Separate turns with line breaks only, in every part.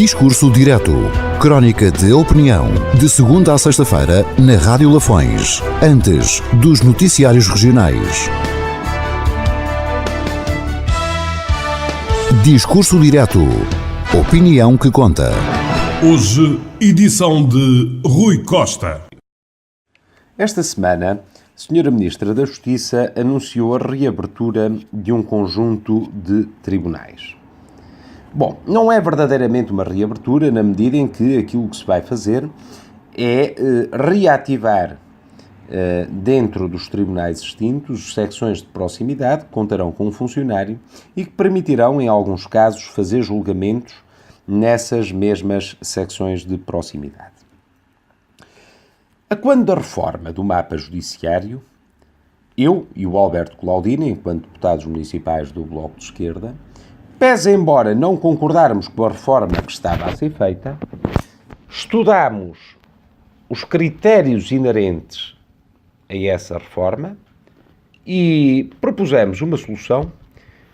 Discurso Direto. Crónica de opinião. De segunda a sexta-feira, na Rádio Lafões. Antes dos noticiários regionais. Discurso Direto. Opinião que conta.
Hoje, edição de Rui Costa.
Esta semana, a Sra. Ministra da Justiça anunciou a reabertura de um conjunto de tribunais. Bom, não é verdadeiramente uma reabertura na medida em que aquilo que se vai fazer é reativar dentro dos tribunais extintos secções de proximidade que contarão com um funcionário e que permitirão, em alguns casos, fazer julgamentos nessas mesmas secções de proximidade. A quando da reforma do mapa judiciário, eu e o Alberto Claudino, enquanto deputados municipais do Bloco de Esquerda, pese embora não concordarmos com a reforma que estava a ser feita, estudámos os critérios inerentes a essa reforma e propusemos uma solução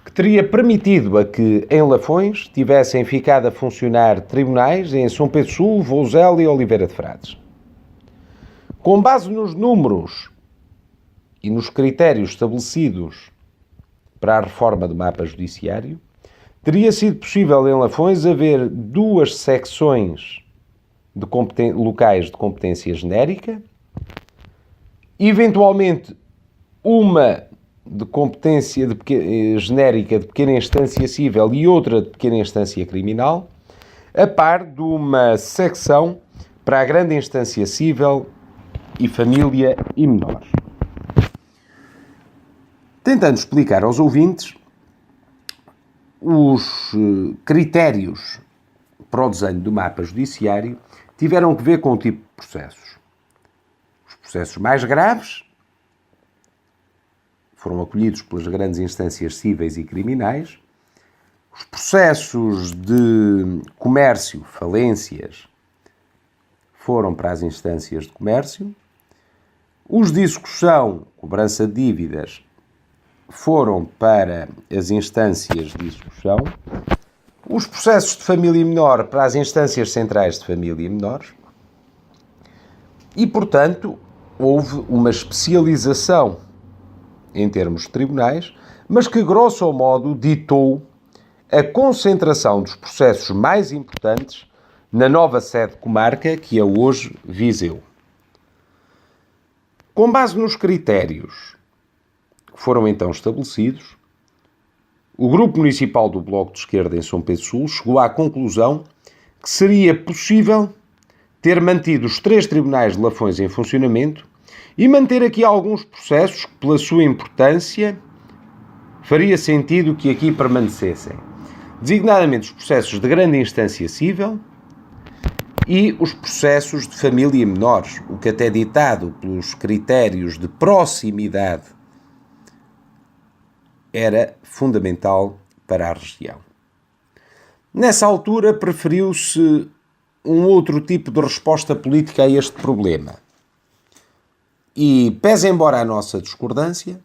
que teria permitido a que em Lafões tivessem ficado a funcionar tribunais em São Pedro Sul, Vouzela e Oliveira de Frades. Com base nos números e nos critérios estabelecidos para a reforma do mapa judiciário, teria sido possível em Lafões haver duas secções locais de competência genérica, eventualmente uma de competência genérica de pequena instância civil e outra de pequena instância criminal, a par de uma secção para a grande instância civil e família e menores. Tentando explicar aos ouvintes, os critérios para o desenho do mapa judiciário tiveram que ver com o tipo de processos. Os processos mais graves foram acolhidos pelas grandes instâncias cíveis e criminais. Os processos de comércio, falências, foram para as instâncias de comércio. Os de execução, cobrança de dívidas, foram para as instâncias de execução. Os processos de família menor para as instâncias centrais de família menores. E, portanto, houve uma especialização em termos de tribunais, mas que, grosso modo, ditou a concentração dos processos mais importantes na nova sede de comarca, que é hoje Viseu. Com base nos critérios que foram então estabelecidos, o Grupo Municipal do Bloco de Esquerda em São Pedro Sul chegou à conclusão que seria possível ter mantido os 3 tribunais de Lafões em funcionamento e manter aqui alguns processos que, pela sua importância, faria sentido que aqui permanecessem. Designadamente os processos de grande instância civil e os processos de família menores, o que até ditado pelos critérios de proximidade era fundamental para a região. Nessa altura preferiu-se um outro tipo de resposta política a este problema. E, pese embora a nossa discordância,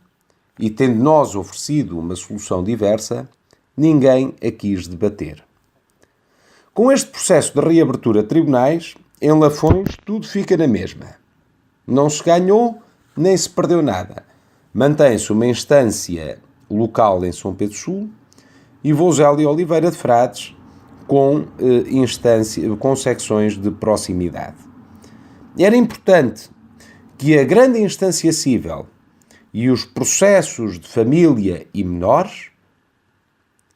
e tendo nós oferecido uma solução diversa, ninguém a quis debater. Com este processo de reabertura de tribunais, em Lafões tudo fica na mesma. Não se ganhou, nem se perdeu nada. Mantém-se uma instância local em São Pedro Sul e Vouzela e Oliveira de Frades com secções de proximidade. Era importante que a grande instância civil e os processos de família e menores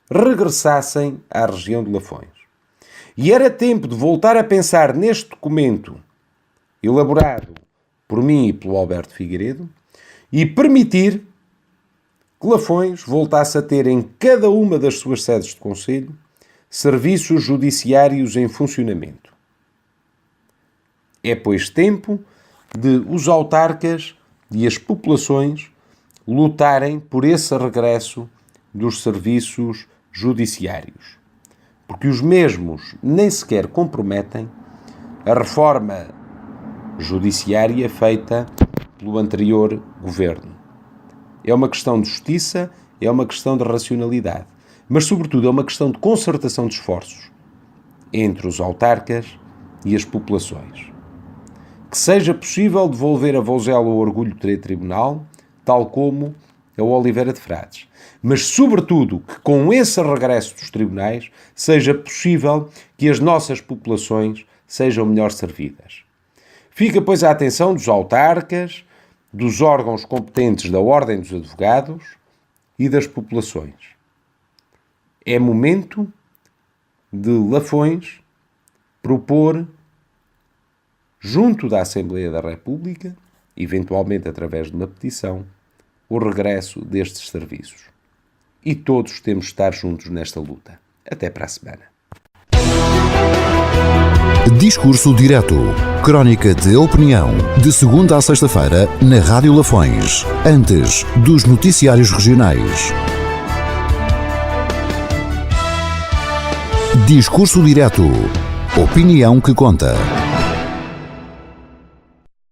regressassem à região de Lafões. E era tempo de voltar a pensar neste documento elaborado por mim e pelo Alberto Figueiredo e permitir que Lafões voltasse a ter em cada uma das suas sedes de concelho serviços judiciários em funcionamento. É, pois, tempo de os autarcas e as populações lutarem por esse regresso dos serviços judiciários, porque os mesmos nem sequer comprometem a reforma judiciária feita pelo anterior governo. É uma questão de justiça, é uma questão de racionalidade, mas, sobretudo, é uma questão de concertação de esforços entre os autarcas e as populações. Que seja possível devolver a Vouzela ao orgulho tribunal, tal como a Oliveira de Frades. Mas, sobretudo, que com esse regresso dos tribunais seja possível que as nossas populações sejam melhor servidas. Fica, pois, a atenção dos autarcas, dos órgãos competentes da Ordem dos Advogados e das populações. É momento de Lafões propor, junto da Assembleia da República, eventualmente através de uma petição, o regresso destes serviços. E todos temos de estar juntos nesta luta. Até para a semana.
Discurso Direto. Crónica de opinião. De segunda a sexta-feira, na Rádio Lafões. Antes dos noticiários regionais. Discurso Direto. Opinião que conta.